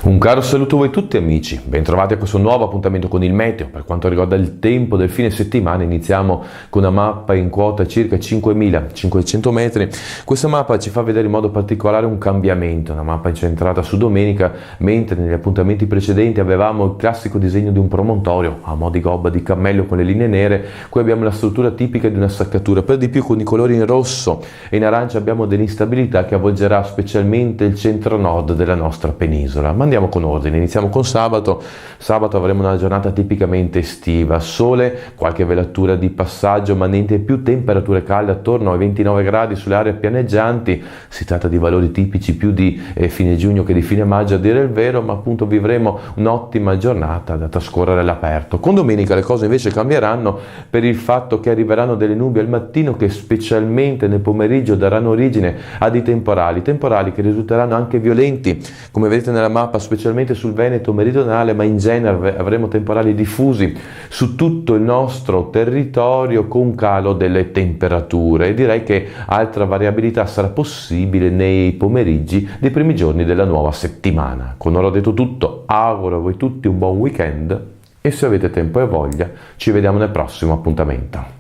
Un caro saluto a voi tutti amici, bentrovati a questo nuovo appuntamento con il meteo. Per quanto riguarda il tempo del fine settimana iniziamo con una mappa in quota circa 5.500 metri. Questa mappa ci fa vedere in modo particolare un cambiamento, una mappa incentrata su domenica, mentre negli appuntamenti precedenti avevamo il classico disegno di un promontorio a mo' di gobba di cammello con le linee nere. Qui abbiamo la struttura tipica di una saccatura, per di più con i colori in rosso e in arancia abbiamo dell'instabilità che avvolgerà specialmente il centro-nord della nostra penisola. Ma andiamo con ordine, iniziamo con sabato. Sabato avremo una giornata tipicamente estiva, sole, qualche velatura di passaggio, ma niente più temperature calde attorno ai 29 gradi sulle aree pianeggianti. Si tratta di valori tipici più di fine giugno che di fine maggio a dire il vero, ma appunto vivremo un'ottima giornata da trascorrere all'aperto. Con domenica le cose invece cambieranno per il fatto che arriveranno delle nubi al mattino che specialmente nel pomeriggio daranno origine a dei temporali che risulteranno anche violenti, come vedete nella mappa, specialmente sul Veneto meridionale, ma in genere avremo temporali diffusi su tutto il nostro territorio con calo delle temperature, e direi che altra variabilità sarà possibile nei pomeriggi dei primi giorni della nuova settimana. Con ora ho detto tutto, auguro a voi tutti un buon weekend e se avete tempo e voglia ci vediamo nel prossimo appuntamento.